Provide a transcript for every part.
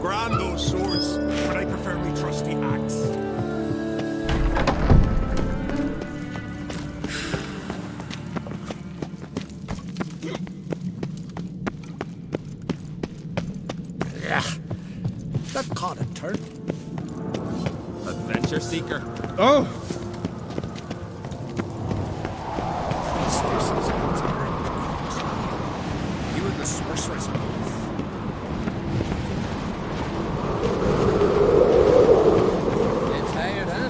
Grand those swords, but I prefer my trusty axe. That caught a turn. Adventure seeker. Oh! You and the sorceress both. Get tired, huh?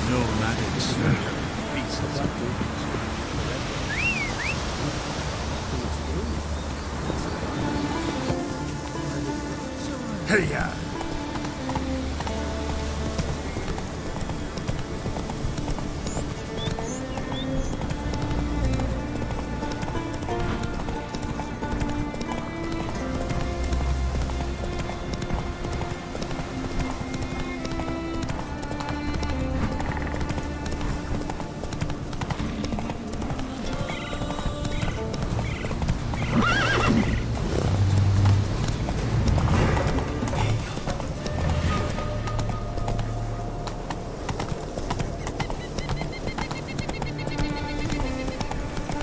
Nomadic slayer. Beasts. Hey-ya!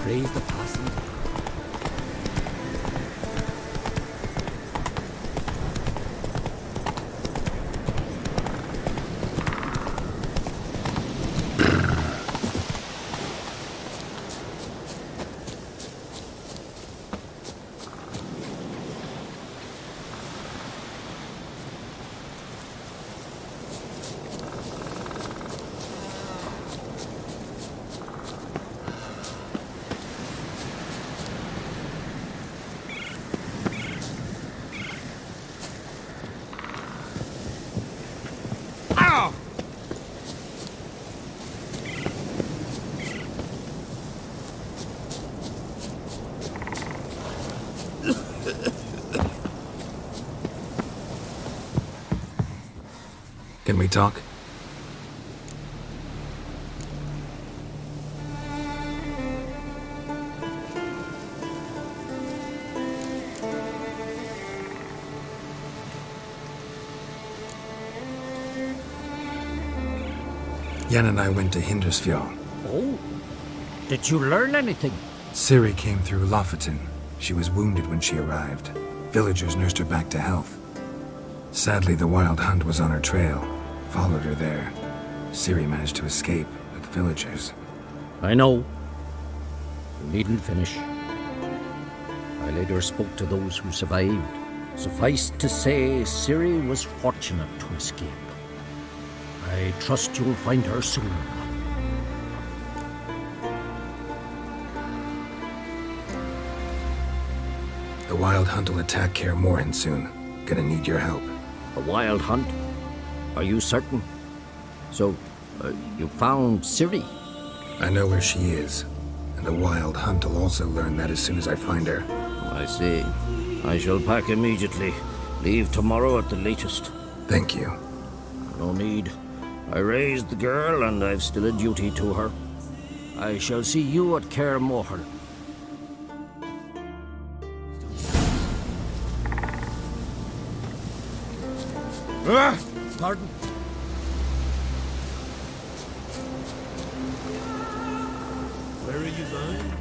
Praise the possum. Can we talk? Yen and I went to Hindersfjord. Oh? Did you learn anything? Ciri came through Lofoten. She was wounded when she arrived. Villagers nursed her back to health. Sadly, the Wild Hunt was on her trail. Followed her there. Ciri managed to escape, but the villagers... I know. You needn't finish. I later spoke to those who survived. Suffice to say, Ciri was fortunate to escape. I trust you'll find her soon. The Wild Hunt will attack Kaer Morhen soon. Gonna need your help. A wild hunt? Are you certain? So, you found Ciri? I know where she is. And the Wild Hunt will also learn that as soon as I find her. I see. I shall pack immediately. Leave tomorrow at the latest. Thank you. No need. I raised the girl, and I've still a duty to her. I shall see you at Kaer Morhen. Pardon? Where are you going?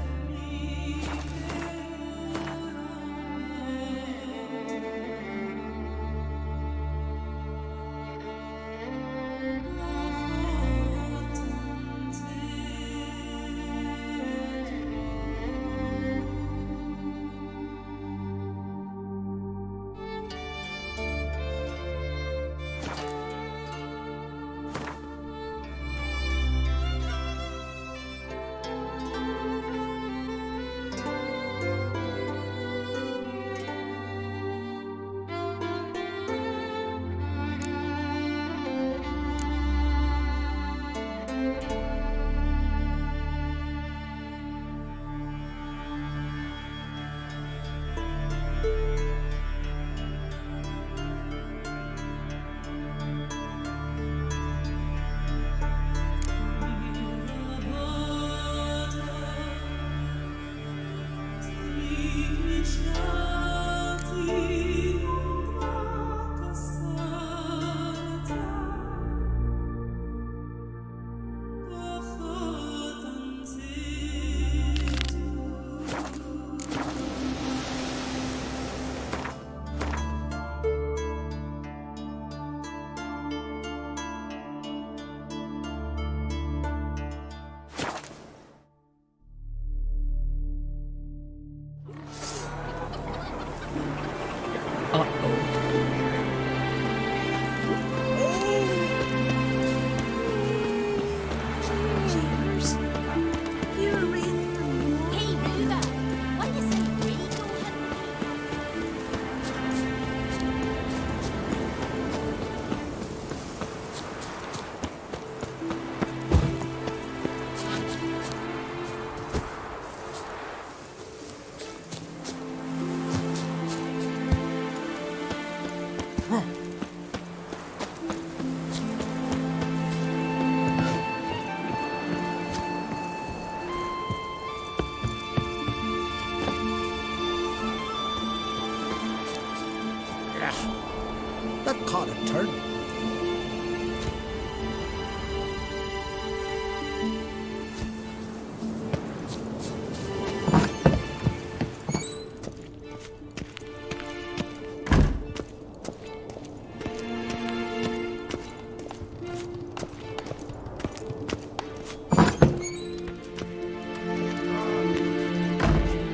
turn.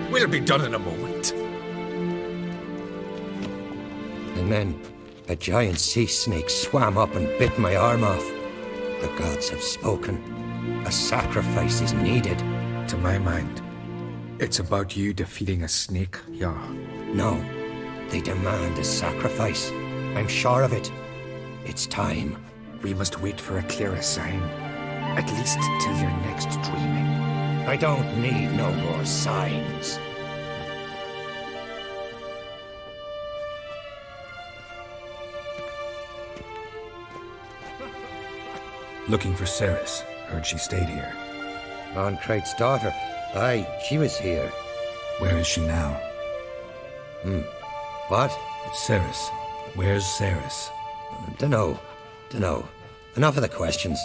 We'll be done in a moment. And then a giant sea snake swam up and bit my arm off. The gods have spoken. A sacrifice is needed. To my mind, it's about you defeating a snake, yeah. No, they demand a sacrifice. I'm sure of it. It's time. We must wait for a clearer sign. At least till your next dreaming. I don't need no more signs. Looking for Ceres. Heard she stayed here. Ancrate's daughter. Aye, she was here. Where is she now? What? Ceres. Where's Ceres? Dunno. Enough of the questions.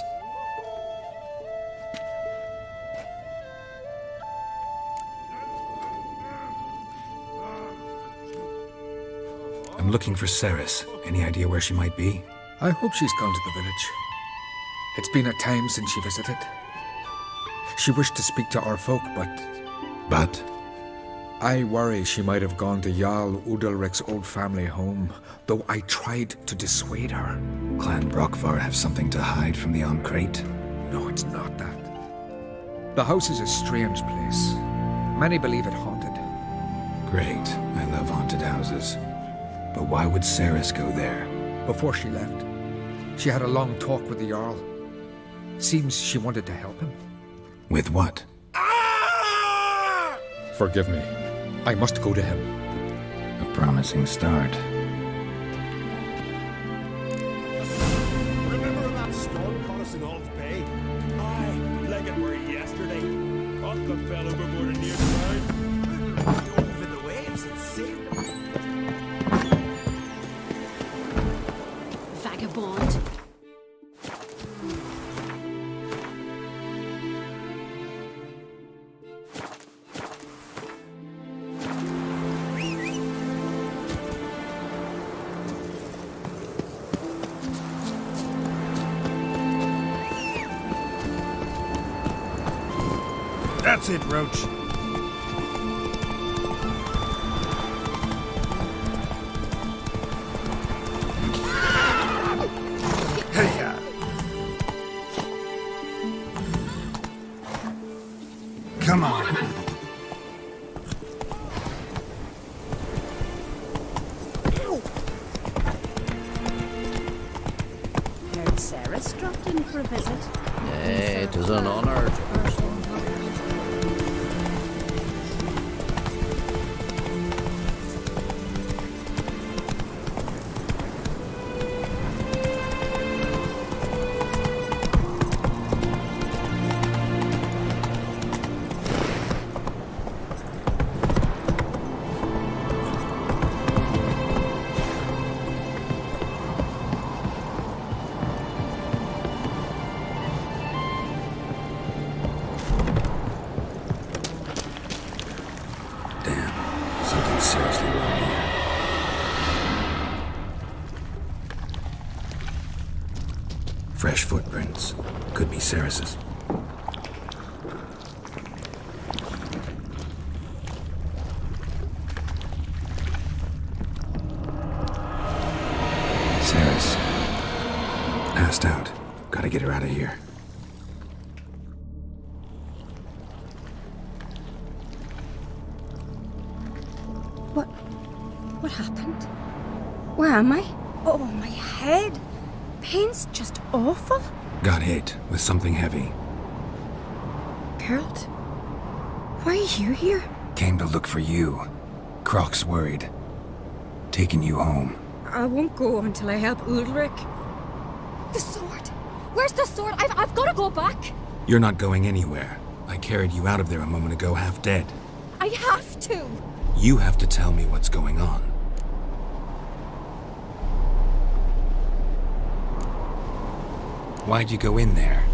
I'm looking for Ceres. Any idea where she might be? I hope she's gone to the village. It's been a time since she visited. She wished to speak to our folk, But? I worry she might have gone to Jarl Udalric's old family home, though I tried to dissuade her. Clan Brockvar have something to hide from the Ancrate? No, it's not that. The house is a strange place. Many believe it haunted. Great. I love haunted houses. But why would Ceres go there? Before she left, she had a long talk with the Jarl. Seems she wanted to help him. With what? Forgive me. I must go to him. A promising start. Remember that storm caught us in Old Bay? Aye, like it were yesterday. Off got fell overboard and near the ground. Dove in the waves and sailed. Vagabond. That's it, Roach. Hey-ya. Come on. Heard Ceres dropped in for a visit. It is an honor to host one. Damn. Something seriously wrong here. Fresh footprints. Could be Ceres's. Ceres. Passed out. Gotta get her out of here. What happened? Where am I? Oh, my head. Pain's just awful. Got hit with something heavy. Geralt, why are you here? Came to look for you. Croc's worried. Taking you home. I won't go until I help Ulrich. The sword! Where's the sword? I've got to go back! You're not going anywhere. I carried you out of there a moment ago half dead. I have to! You have to tell me what's going on. Why'd you go in there?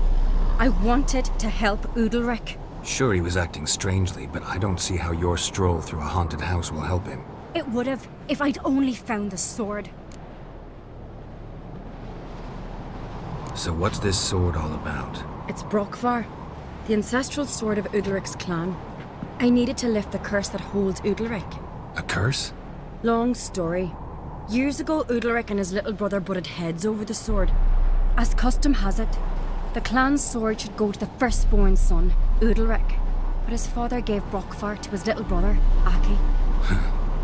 I wanted to help Udalric. Sure, he was acting strangely, but I don't see how your stroll through a haunted house will help him. It would have if I'd only found the sword. So what's this sword all about? It's Brokvar, the ancestral sword of Udalric's clan. I needed to lift the curse that holds Udalric. A curse? Long story. Years ago, Udalric and his little brother butted heads over the sword. As custom has it, the clan's sword should go to the firstborn son, Udalric. But his father gave Brokvar to his little brother, Aki.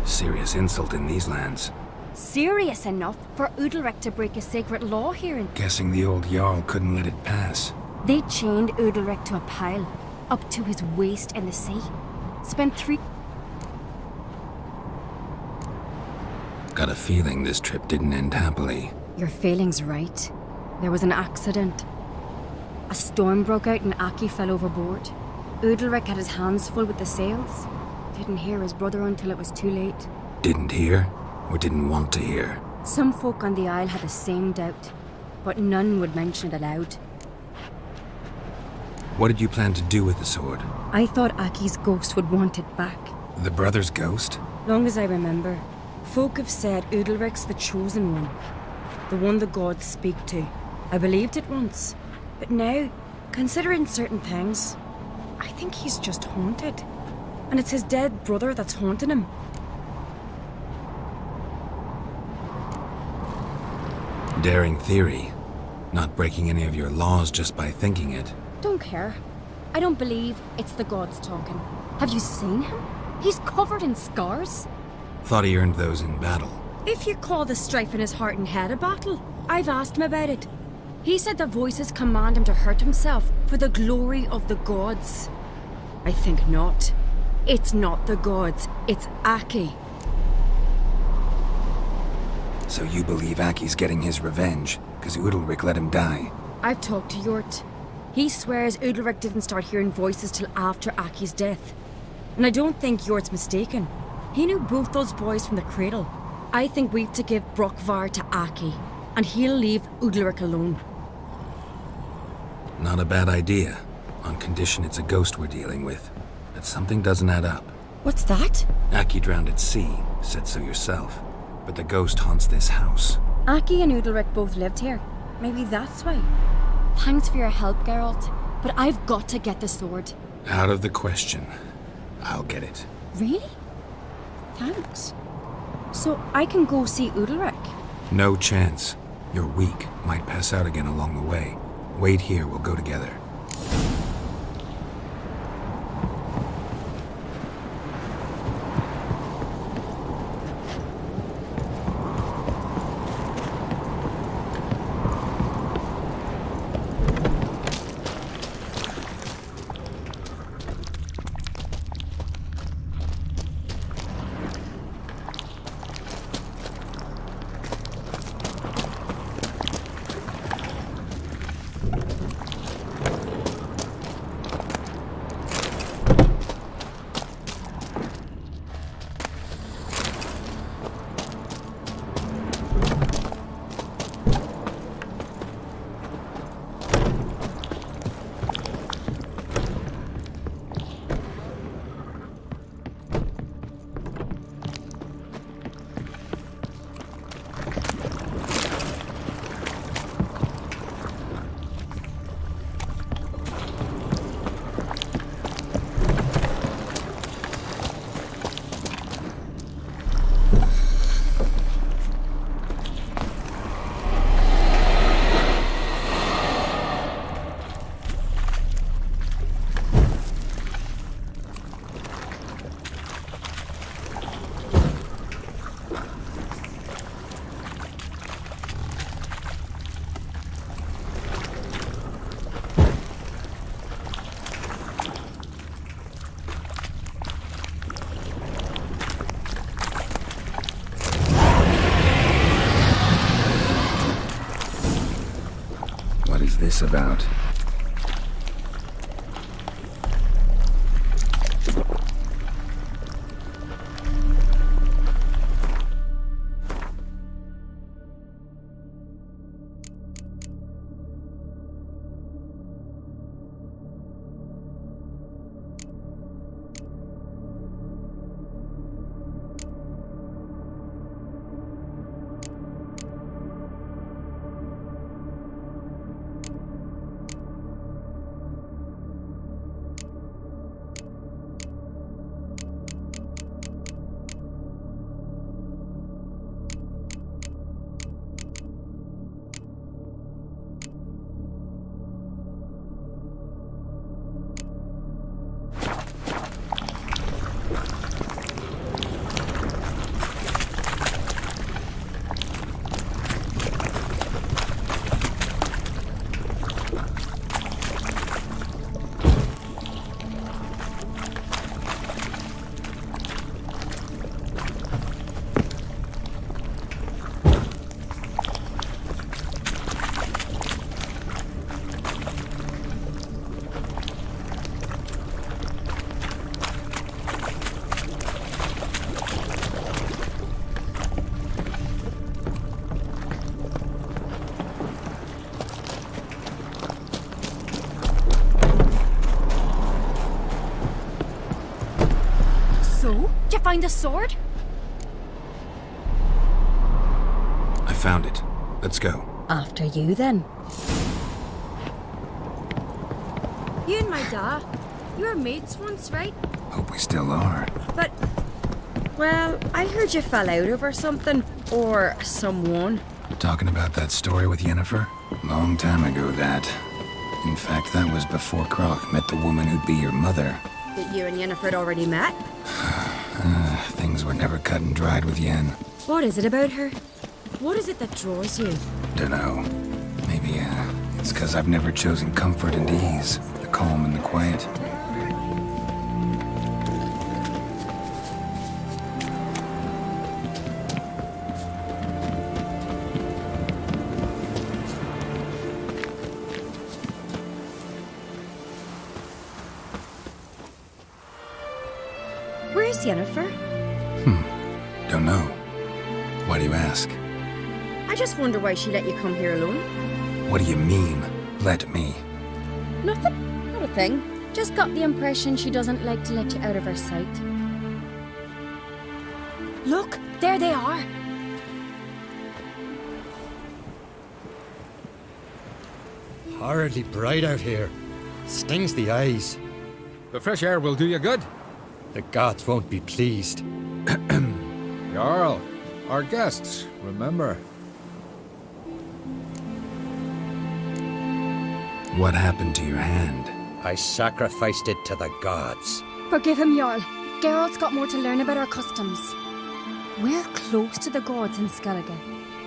Serious insult in these lands. Serious enough for Udalric to break a sacred law here. And Guessing the old Jarl couldn't let it pass. they chained Udalric to a pile, up to his waist in the sea. Spent 3... Got a feeling this trip didn't end happily. Your feeling's right. There was an accident. A storm broke out and Aki fell overboard. Udalric had his hands full with the sails. Didn't hear his brother until it was too late. Didn't hear? Or didn't want to hear? Some folk on the isle had the same doubt, but none would mention it aloud. What did you plan to do with the sword? I thought Aki's ghost would want it back. The brother's ghost? Long as I remember, folk have said Udalric's the chosen one. The one the gods speak to. I believed it once. But now, considering certain things, I think he's just haunted. And it's his dead brother that's haunting him. Daring theory. Not breaking any of your laws just by thinking it. Don't care. I don't believe it's the gods talking. Have you seen him? He's covered in scars. Thought he earned those in battle. If you call the strife in his heart and head a battle, I've asked him about it. He said the voices command him to hurt himself for the glory of the gods. I think not. It's not the gods, it's Aki. So you believe Aki's getting his revenge, because Udalric let him die? I've talked to Yort. He swears Udalric didn't start hearing voices till after Aki's death. And I don't think Yort's mistaken. He knew both those boys from the cradle. I think we've to give Brokvar to Aki, and he'll leave Udalric alone. Not a bad idea, on condition it's a ghost we're dealing with. But something doesn't add up. What's that? Aki drowned at sea, said so yourself. But the ghost haunts this house. Aki and Udalric both lived here. Maybe that's why. Thanks for your help, Geralt. But I've got to get the sword. Out of the question. I'll get it. Really? Thanks. So I can go see Udalric? No chance. You're weak. Might pass out again along the way. Wait here, we'll go together. What is this about? find the sword? I found it. Let's go. After you, then. You and my dad, you were mates once, right? Hope we still are. But, well, I heard you fell out over something. Or someone. Talking about that story with Yennefer? Long time ago, that. In fact, that was before Croc met the woman who'd be your mother. That you and Yennefer had already met? Things were never cut and dried with Yen. What is it about her? What is it that draws you? Dunno. Maybe, it's 'cause I've never chosen comfort and ease. The calm and the quiet. Where's Yennefer? Don't know. Why do you ask? I just wonder why she let you come here alone. What do you mean, let me? Nothing. Not a thing. Just got the impression she doesn't like to let you out of her sight. Look, there they are. Horridly bright out here. Stings the eyes. The fresh air will do you good. The gods won't be pleased. Jarl, our guests, remember. What happened to your hand? I sacrificed it to the gods. Forgive him, Jarl. Geralt's got more to learn about our customs. We're close to the gods in Skellige,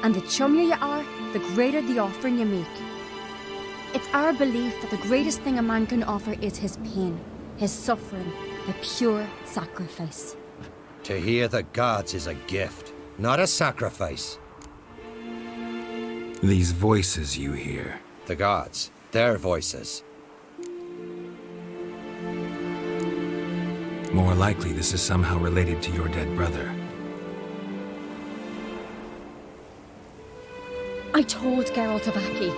and the chummier you are, the greater the offering you make. It's our belief that the greatest thing a man can offer is his pain, his suffering, a pure sacrifice. To hear the gods is a gift, not a sacrifice. These voices you hear. The gods, their voices. More likely this is somehow related to your dead brother. I told Geralt of Aki.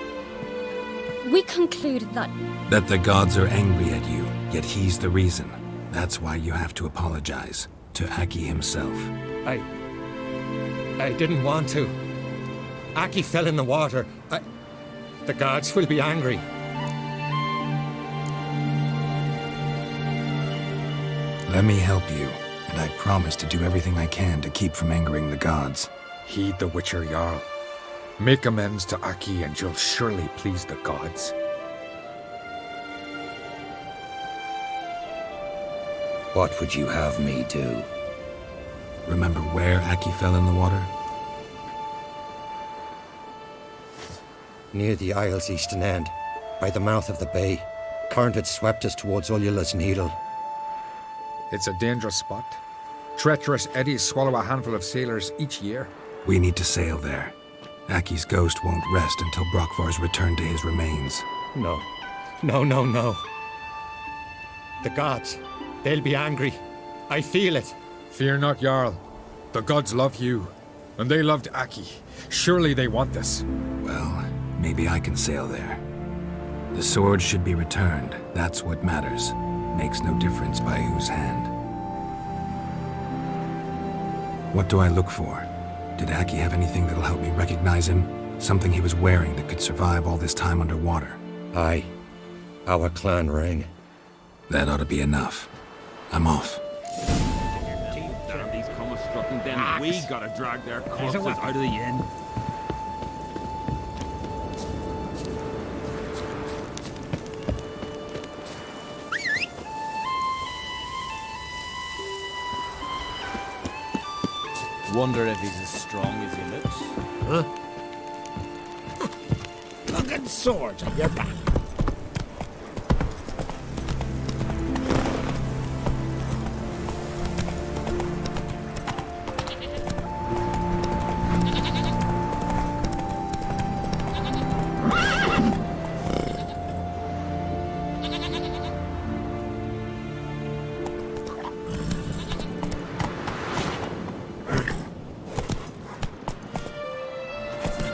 We concluded that That the gods are angry at you, yet he's the reason. That's why you have to apologize. To Aki himself. I didn't want to. Aki fell in the water. The gods will be angry. Let me help you, and I promise to do everything I can to keep from angering the gods. Heed the Witcher Jarl. Make amends to Aki and you'll surely please the gods. What would you have me do? Remember where Aki fell in the water? Near the isle's eastern end, by the mouth of the bay. Current had swept us towards Ullula's Needle. It's a dangerous spot. Treacherous eddies swallow a handful of sailors each year. We need to sail there. Aki's ghost won't rest until Brokvar's returned to his remains. No. No. The gods, they'll be angry. I feel it. Fear not, Jarl. The gods love you, and they loved Aki. Surely they want this. Well, maybe I can sail there. The sword should be returned. That's what matters. Makes no difference by whose hand. What do I look for? Did Aki have anything that'll help me recognize him? Something he was wearing that could survive all this time underwater? Aye. Our clan ring. That ought to be enough. I'm off. Damn these comma-struck, and then we gotta drag their corpses out of the inn. Wonder if he's as strong as he looks. Fucking swords on your back.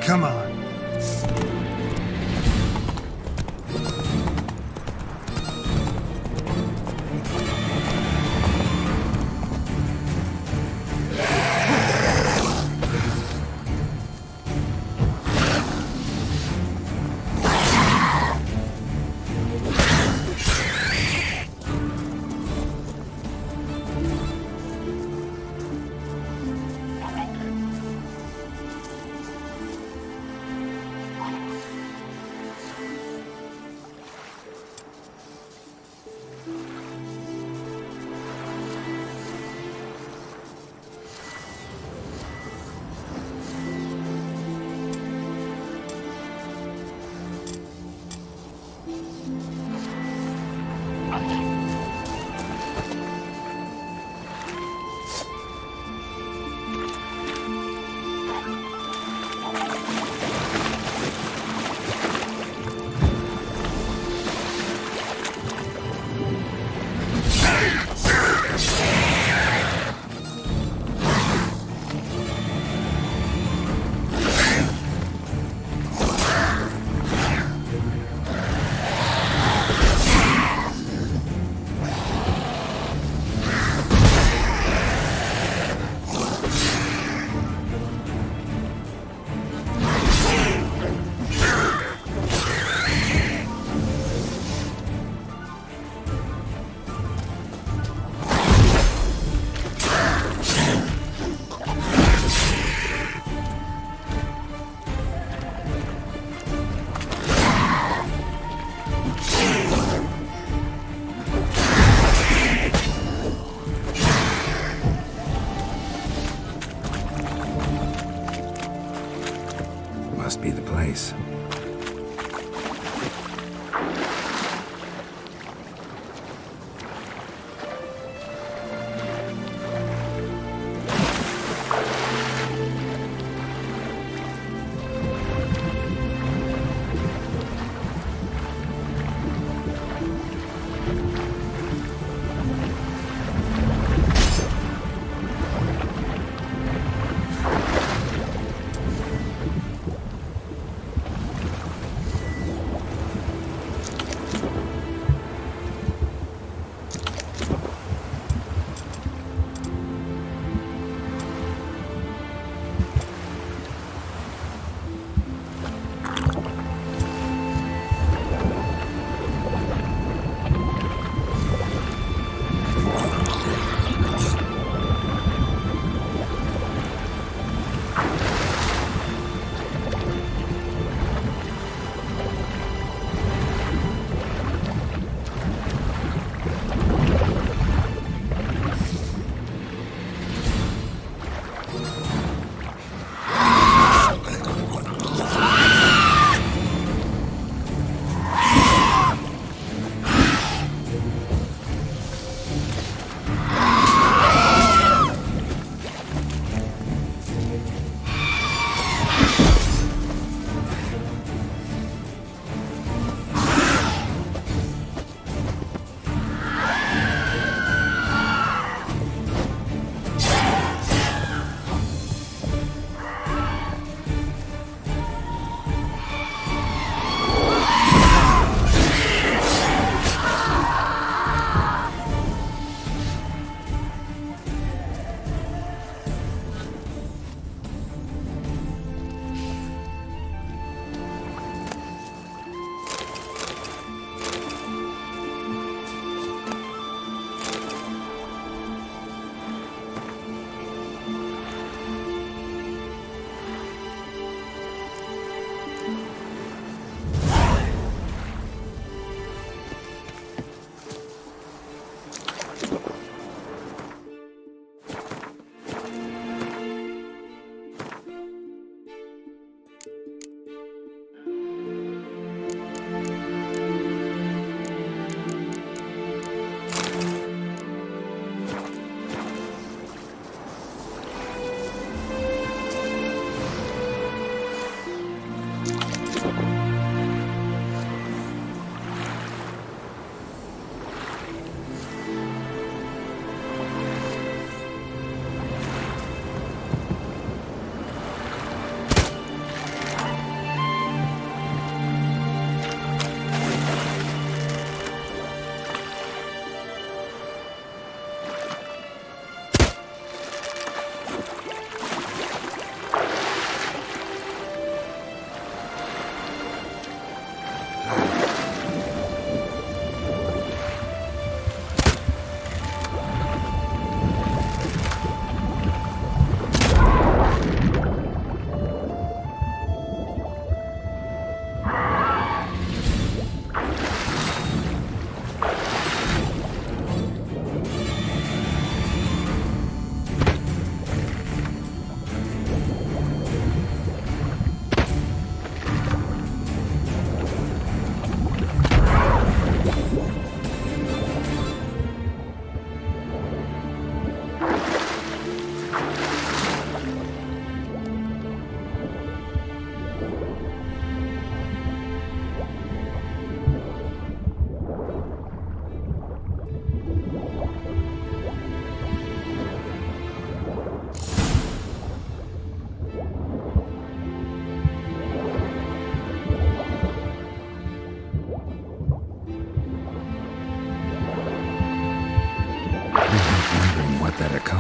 Come on.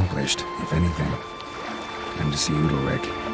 accomplished, if anything. Time to see Udalric.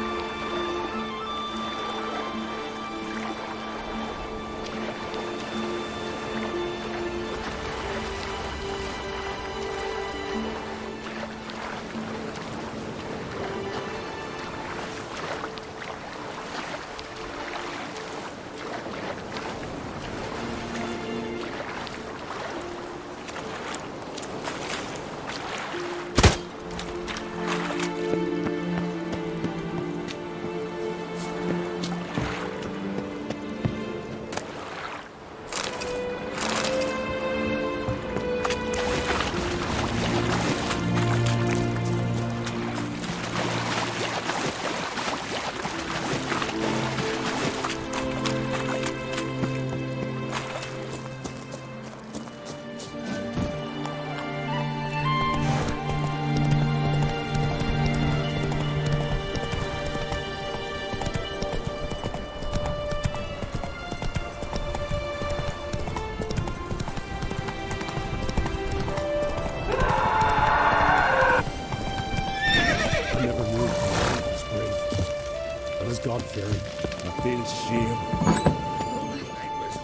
God-fearing. I feel shame.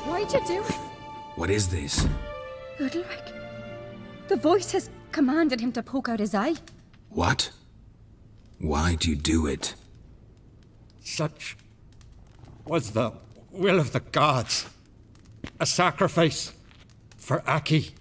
Why'd you do it? What is this? Udalric. The voice has commanded him to poke out his eye. What? Why'd you do it? Such was the will of the gods. A sacrifice for Aki.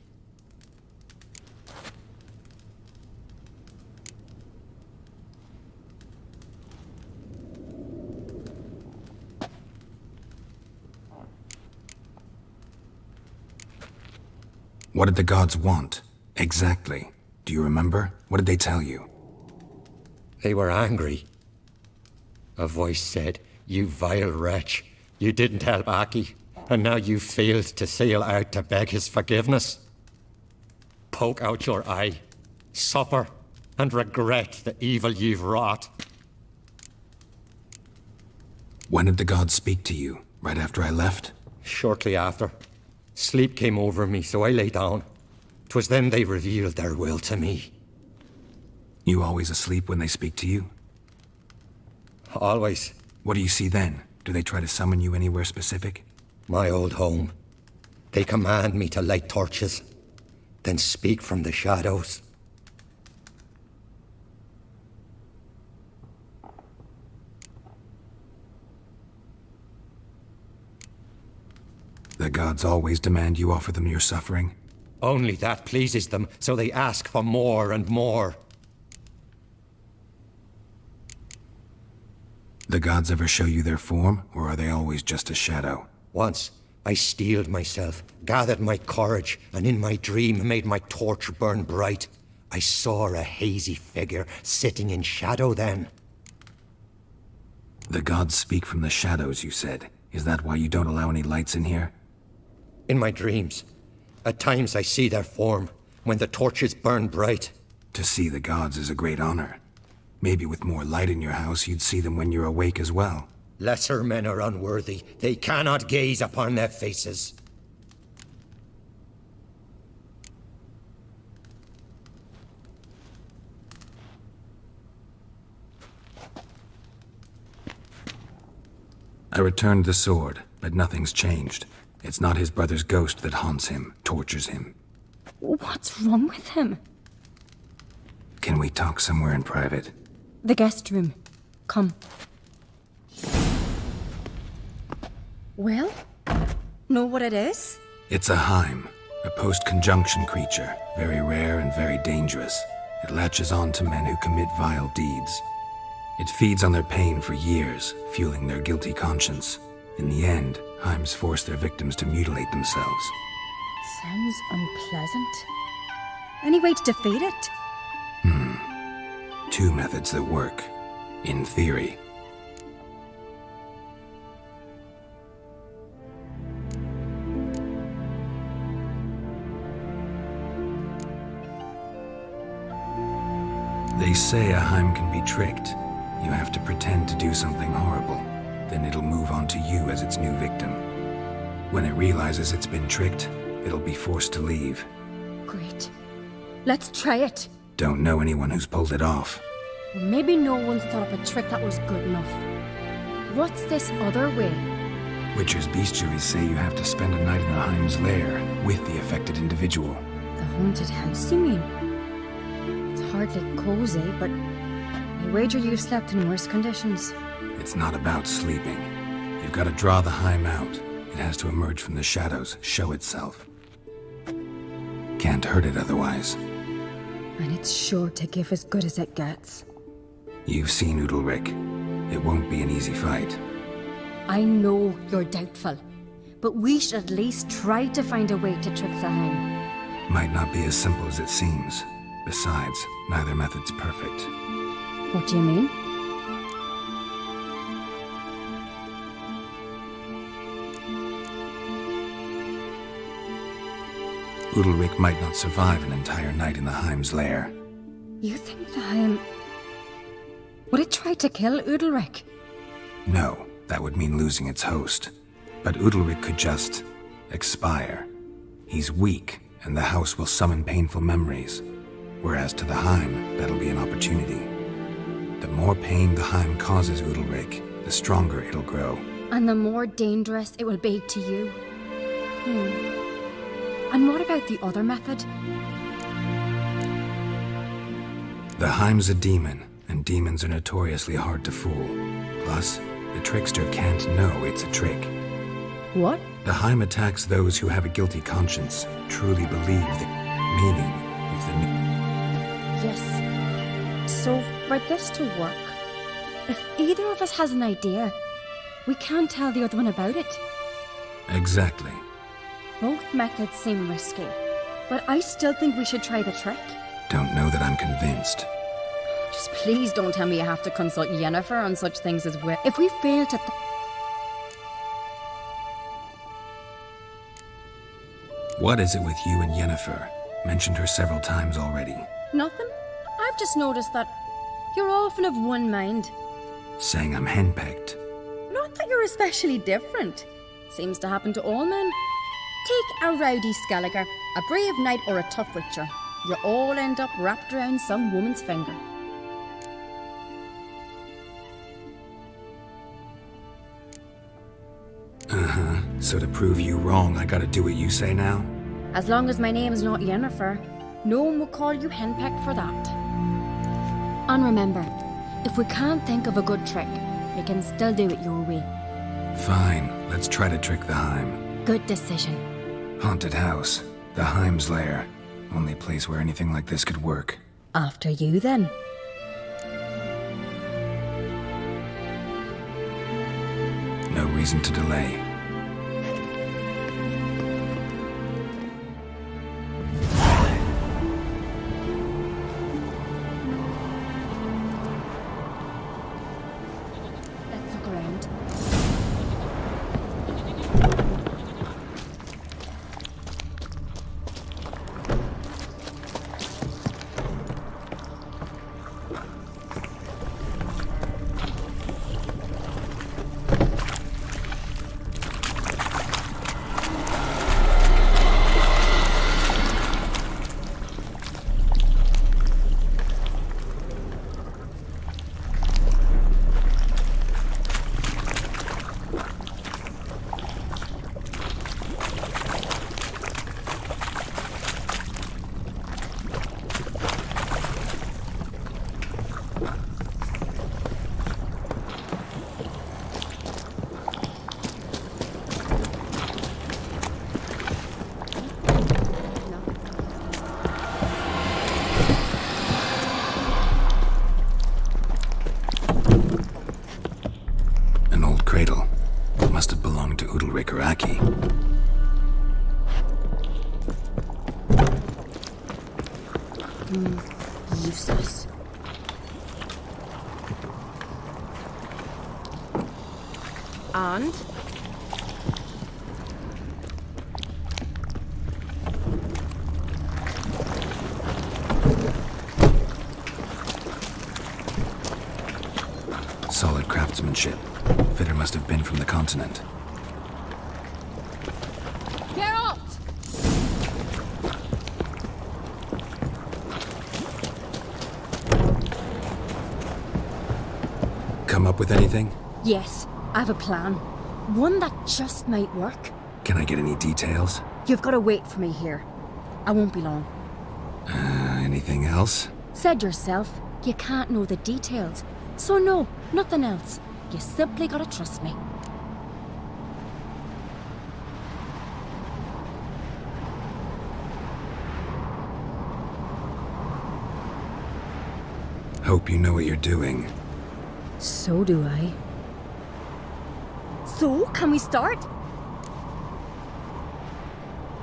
What did the gods want? Exactly. Do you remember? What did they tell you? They were angry. A voice said, "You vile wretch, you didn't help Aki, and now you failed to sail out to beg his forgiveness. Poke out your eye, suffer, and regret the evil you've wrought." When did the gods speak to you? Right after I left? Shortly after. Sleep came over me, so I lay down. 'Twas then they revealed their will to me. You always asleep when they speak to you? Always. What do you see then? Do they try to summon you anywhere specific? My old home. They command me to light torches, then speak from the shadows. The gods always demand you offer them your suffering? Only that pleases them, so they ask for more and more. The gods ever show you their form, or are they always just a shadow? Once, I steeled myself, gathered my courage, and in my dream made my torch burn bright. I saw a hazy figure sitting in shadow then. The gods speak from the shadows, you said. Is that why you don't allow any lights in here? In my dreams. At times I see their form, when the torches burn bright. To see the gods is a great honor. Maybe with more light in your house, you'd see them when you're awake as well. Lesser men are unworthy. They cannot gaze upon their faces. I returned the sword, but nothing's changed. It's not his brother's ghost that haunts him, tortures him. What's wrong with him? Can we talk somewhere in private? The guest room. Come. Well? Know what it is? It's a Heim, a post-conjunction creature, very rare and very dangerous. It latches on to men who commit vile deeds. It feeds on their pain for years, fueling their guilty conscience. In the end, Heims force their victims to mutilate themselves. Sounds unpleasant. Any way to defeat it? Two methods that work, in theory. They say a Heim can be tricked. You have to pretend to do something horrible. Then it'll move on to you as its new victim. When it realizes it's been tricked, it'll be forced to leave. Great. Let's try it. Don't know anyone who's pulled it off. Or maybe no one's thought up a trick that was good enough. What's this other way? Witcher's bestiaries say you have to spend a night in the Heim's lair with the affected individual. The haunted house, you mean? It's hardly cozy, but I wager you've slept in worse conditions. It's not about sleeping. You've got to draw the Heim out. It has to emerge from the shadows, show itself. Can't hurt it otherwise. And it's sure to give as good as it gets. You've seen Udalric. It won't be an easy fight. I know you're doubtful, but we should at least try to find a way to trick the Heim. Might not be as simple as it seems. Besides, neither method's perfect. What do you mean? Udalric might not survive an entire night in the Heim's lair. You think the Heim... Would it try to kill Udalric? No, that would mean losing its host. But Udalric could just... expire. He's weak, and the house will summon painful memories. Whereas to the Heim, that'll be an opportunity. The more pain the Heim causes Udalric, the stronger it'll grow. And the more dangerous it will be to you. And what about the other method? The Heim's a demon, and demons are notoriously hard to fool. Plus, the trickster can't know it's a trick. What? The Heim attacks those who have a guilty conscience, truly believe the meaning of the... Yes. So, for this to work, if either of us has an idea, we can't tell the other one about it. Exactly. Both methods seem risky, but I still think we should try the trick. Don't know that I'm convinced. Just please don't tell me you have to consult Yennefer on such things as well. If we fail to... What is it with you and Yennefer? Mentioned her several times already. Nothing. I've just noticed that you're often of one mind. Saying I'm henpecked. Not that you're especially different. Seems to happen to all men. Take a rowdy Skelliger, a brave knight or a tough witcher. You all end up wrapped around some woman's finger. Uh-huh. So to prove you wrong, I gotta do what you say now? As long as my name's not Yennefer, no one will call you henpecked for that. And remember, if we can't think of a good trick, we can still do it your way. Fine, let's try to trick the Heim. Good decision. Haunted house. The Heim's lair. Only place where anything like this could work. After you, then. No reason to delay. Let's look around. An old cradle. Must have belonged to Udalric or Aki. Useless. And? Solid craftsmanship. Fitter must have been from the continent. Geralt! up with anything? Yes, I have a plan. One that just might work. Can I get any details? You've got to wait for me here. I won't be long. Anything else? Said yourself, you can't know the details. So no, nothing else. You simply gotta trust me. Hope you know what you're doing. So do I. So, can we start?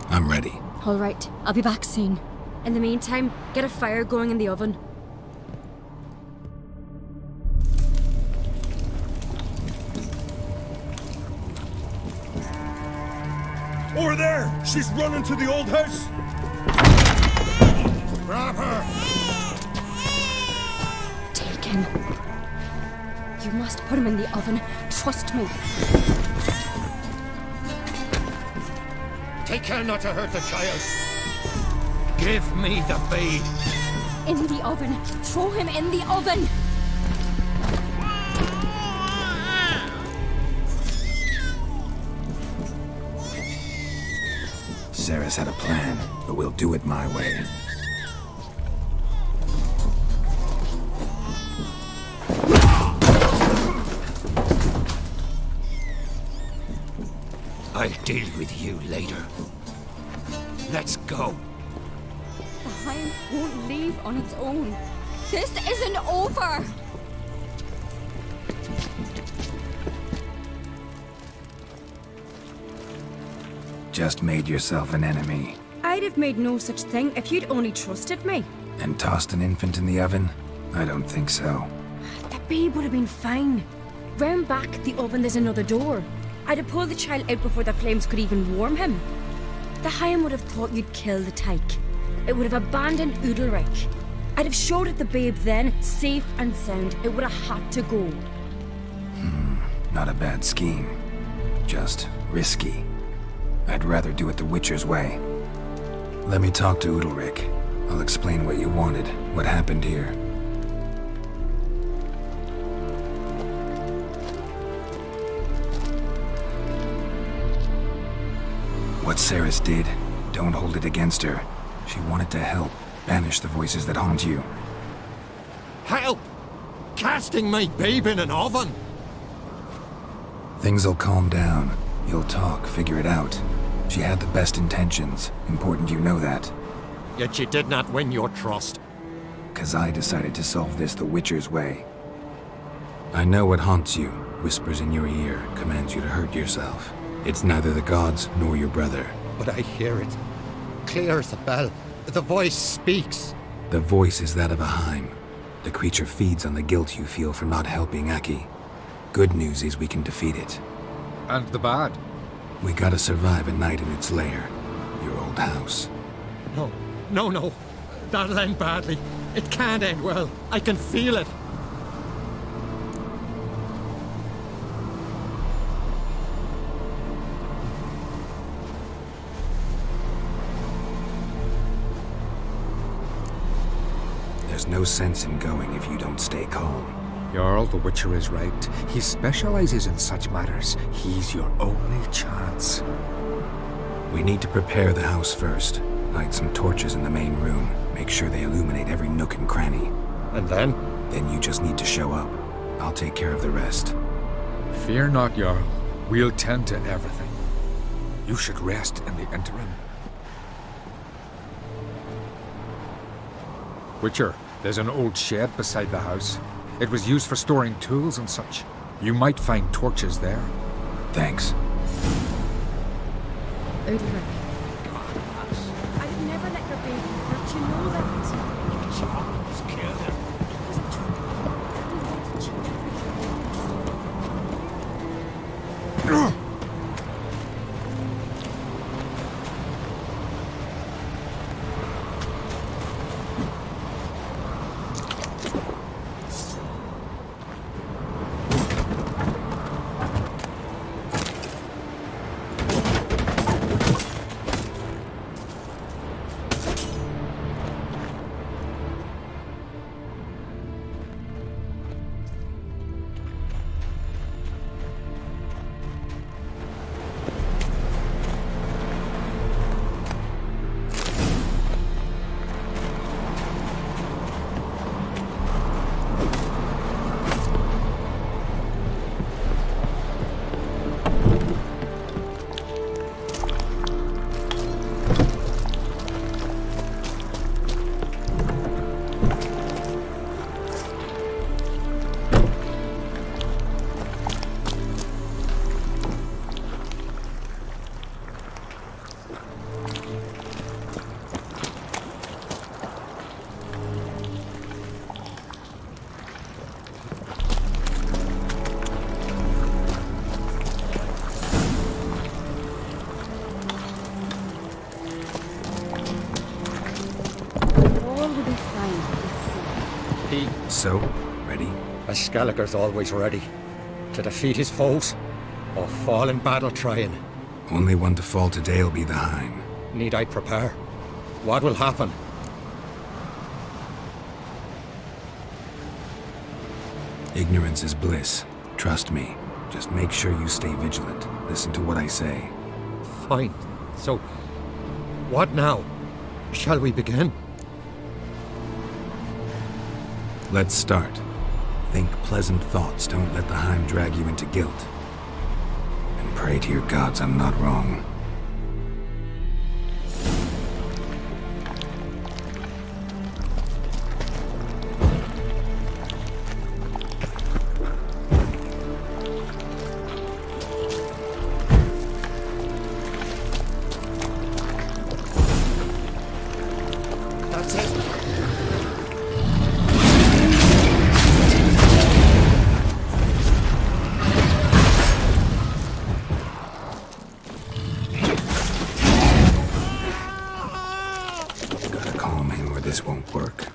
I'm ready. All right, I'll be back soon. In the meantime, get a fire going in the oven. Over there! She's running to the old house! Grab her! Taken. You must put him in the oven. Trust me. Take care not to hurt the child. Give me the babe. In the oven. Throw him in the oven. Sarah's had a plan, but we'll do it my way. I'll deal with you later. Let's go. The hind won't leave on its own. This isn't over. Just made yourself an enemy. I'd have made no such thing if you'd only trusted me. And tossed an infant in the oven? I don't think so. The babe would have been fine. Round back the oven there's another door. I'd have pulled the child out before the flames could even warm him. The Higham would have thought you'd kill the tyke. It would have abandoned Udalric. I'd have showed it the babe then, safe and sound. It would have had to go. Not a bad scheme. Just risky. I'd rather do it the Witcher's way. Let me talk to Udalric. I'll explain what you wanted, what happened here. What Saris did, don't hold it against her. She wanted to help, banish the voices that haunt you. Help! Casting my babe in an oven! Things'll calm down. You'll talk, figure it out. She had the best intentions. Important you know that. Yet she did not win your trust. 'Cause I decided to solve this the Witcher's way. I know what haunts you, whispers in your ear, commands you to hurt yourself. It's neither the gods nor your brother. But I hear it. Clear as a bell. The voice speaks. The voice is that of a Haim. The creature feeds on the guilt you feel for not helping Aki. Good news is we can defeat it. And the bad? We gotta survive a night in its lair. Your old house. No, no, no. That'll end badly. It can't end well. I can feel it. There's no sense in going if you don't stay calm. Jarl, the Witcher is right. He specializes in such matters. He's your only chance. We need to prepare the house first. Light some torches in the main room. Make sure they illuminate every nook and cranny. And then? Then you just need to show up. I'll take care of the rest. Fear not, Jarl. We'll tend to everything. You should rest in the interim. Witcher, there's an old shed beside the house. It was used for storing tools and such. You might find torches there. Thanks. Udalric. I'd never let your baby hurt, you know that. Charles killed him. key. So, ready? A Skelliger's always ready. To defeat his foes, or fall in battle trying. Only one to fall today'll be the Hind. Need I prepare? What will happen? Ignorance is bliss. Trust me. Just make sure you stay vigilant. Listen to what I say. Fine. So, what now? Shall we begin? Let's start. Think pleasant thoughts. Don't let the Hind drag you into guilt. And pray to your gods I'm not wrong. That's it. Gotta calm him or this won't work.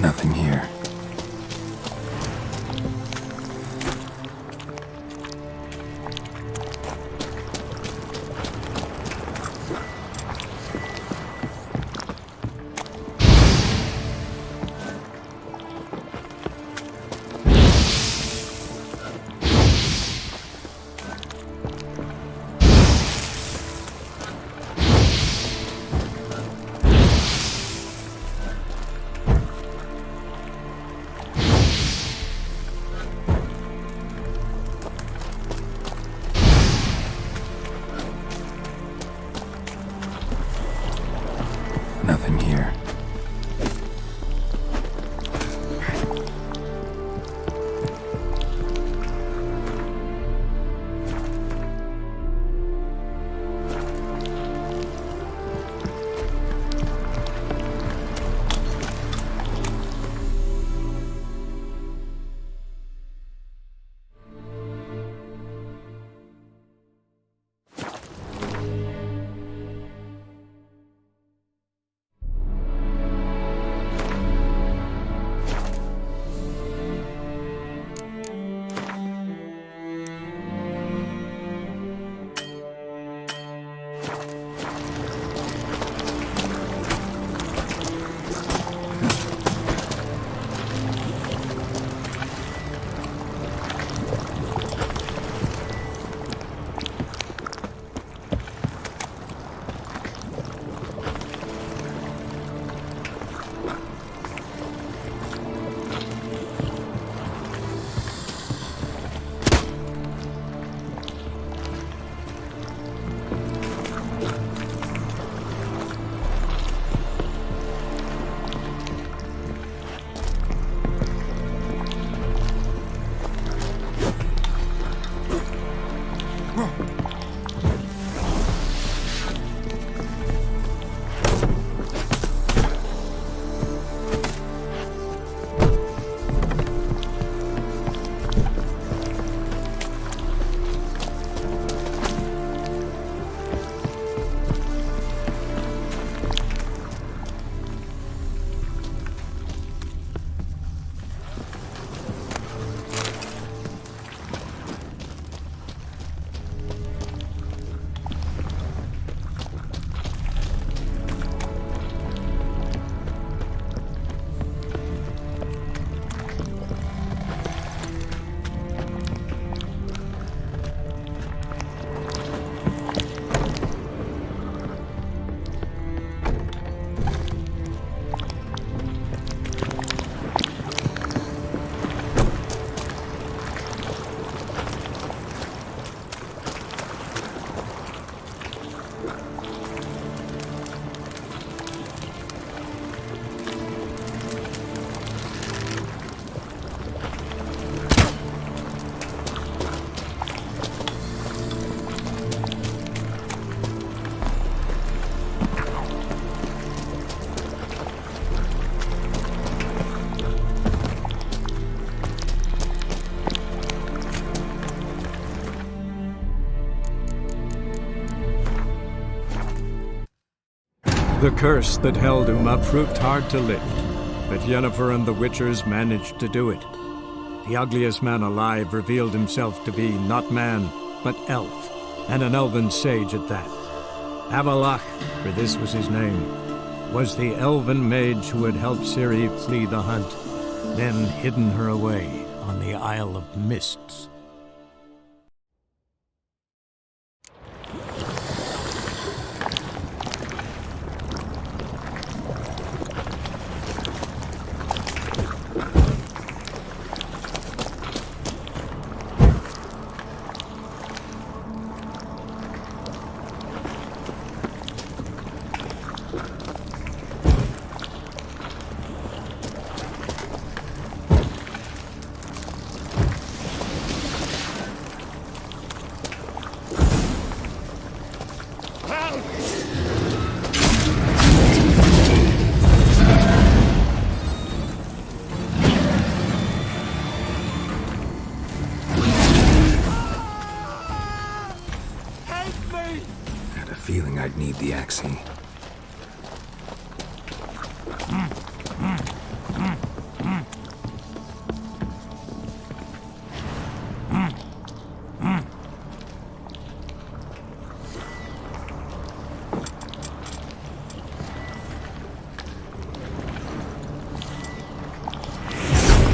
Nothing here. Nothing here. The curse that held Uma proved hard to lift, but Yennefer and the Witchers managed to do it. The ugliest man alive revealed himself to be not man, but elf, and an elven sage at that. Avalach, for this was his name, was the elven mage who had helped Ciri flee the hunt, then hidden her away on the Isle of Mists. Feeling I'd need the axe.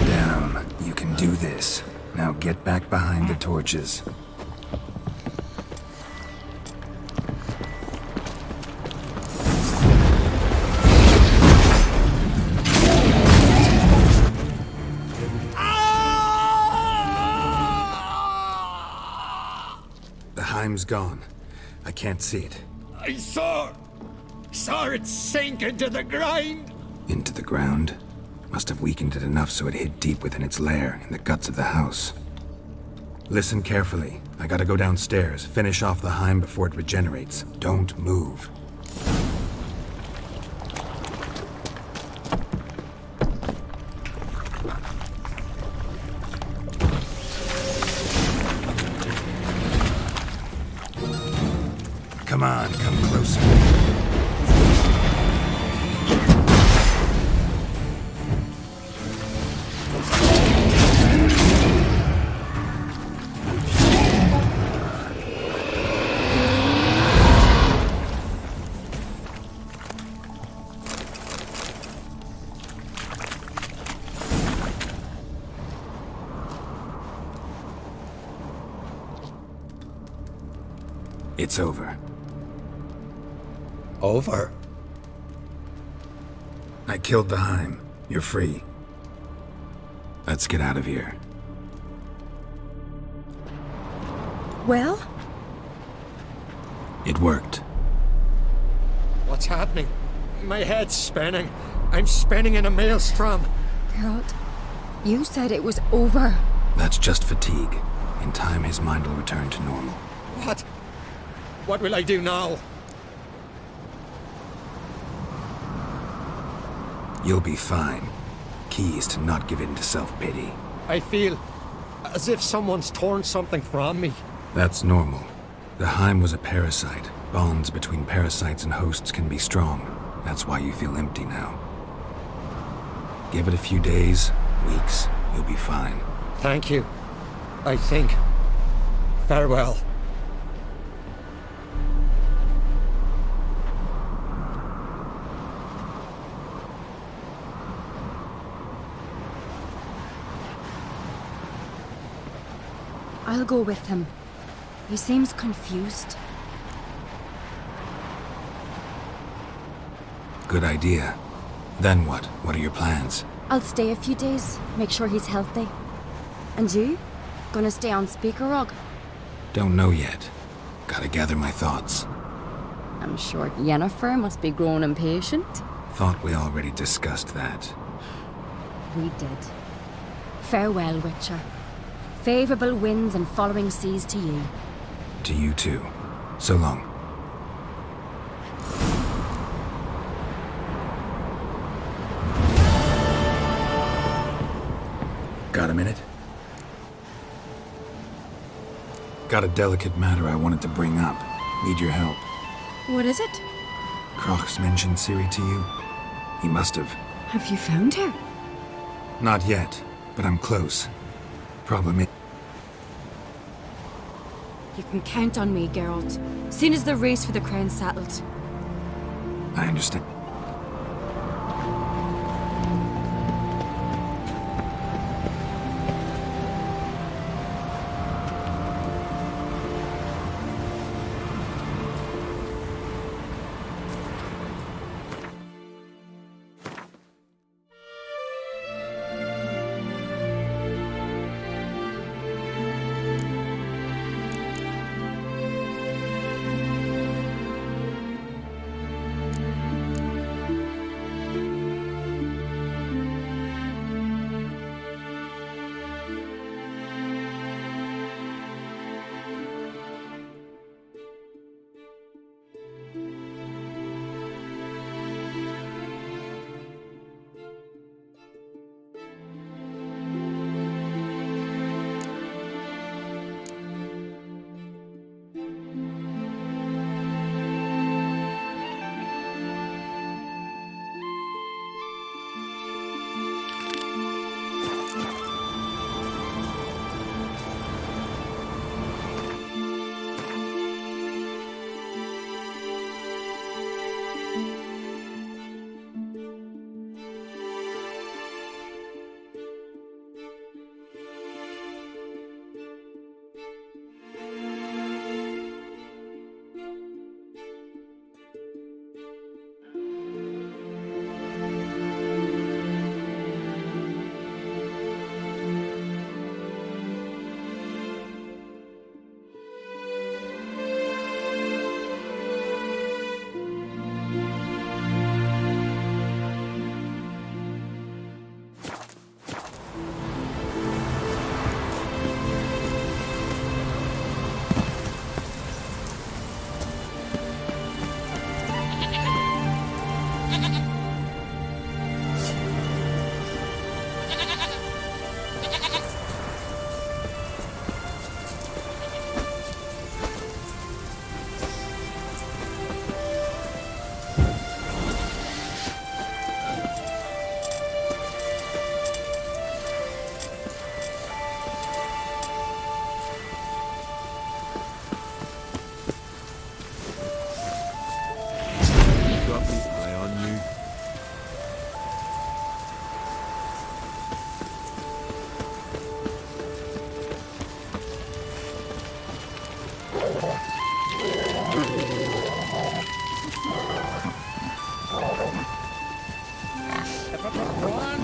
Down. You can do this. Now get back behind the torches. The Heim's gone. I can't see it. I saw Saw it sink into the ground. Into the ground? Must have weakened it enough so it hid deep within its lair, in the guts of the house. Listen carefully. I gotta go downstairs, finish off the Heim before it regenerates. Don't move. Come on, come closer. It's over. Over? I killed the Heim. You're free. Let's get out of here. Well? It worked. What's happening? My head's spinning. I'm spinning in a maelstrom. Geralt, you said it was over. That's just fatigue. In time, his mind will return to normal. What? What will I do now? You'll be fine. Key is to not give in to self-pity. I feel as if someone's torn something from me. That's normal. The Heim was a parasite. Bonds between parasites and hosts can be strong. That's why you feel empty now. Give it a few days, weeks, you'll be fine. Thank you. I think. Farewell. I'll go with him. He seems confused. Good idea. Then what? What are your plans? I'll stay a few days, make sure he's healthy. And you? Gonna stay on Speaker Rog? Don't know yet. Gotta gather my thoughts. I'm sure Yennefer must be growing impatient. Thought we already discussed that. We did. Farewell, Witcher. Favourable winds and following seas to you. To you too. So long. Got a minute? Got a delicate matter I wanted to bring up. Need your help. What is it? Kroch's mentioned Ciri to you? He must have. Have you found her? Not yet, but I'm close. Problem is... You can count on me, Geralt. Soon as the race for the crown's settled. I understand.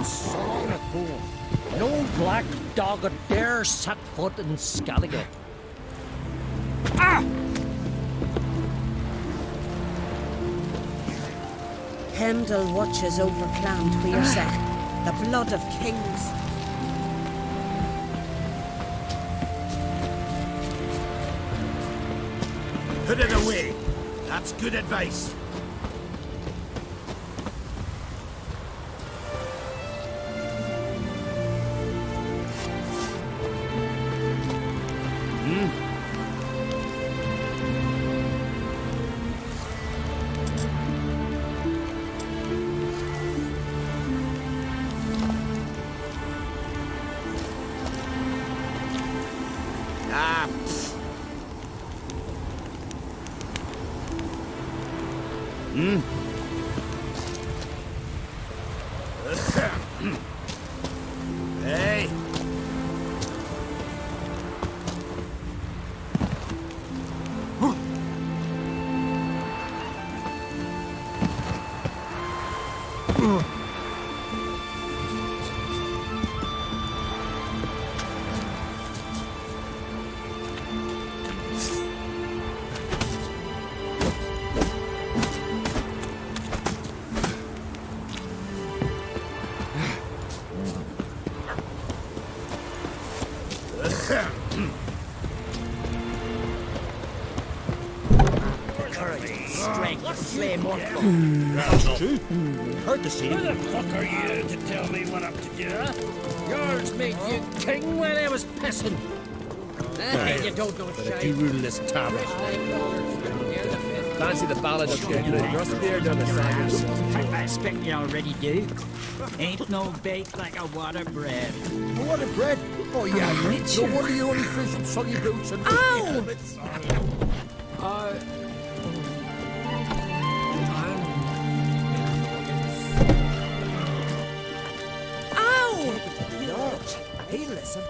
So long ago, no black dog would dare set foot in Skellige. Heimdall watches over Clan Tweerseth, the blood of kings. Put it away. That's good advice. Ah, pfft. Hey. Strength of flame on Heard the scene. Who the fuck are you to tell me what I'm to do? Yours made you king when I was pissing. You don't know shite. You rule this tavern. Fancy the ballad of Gedlin. Rustier done the saggers. I expect you already do. Ain't no bake like a water bread. What a bread? Oh, yeah, rich. No wonder you only fish in soggy boots and... Ow! Ow! Hey, listen.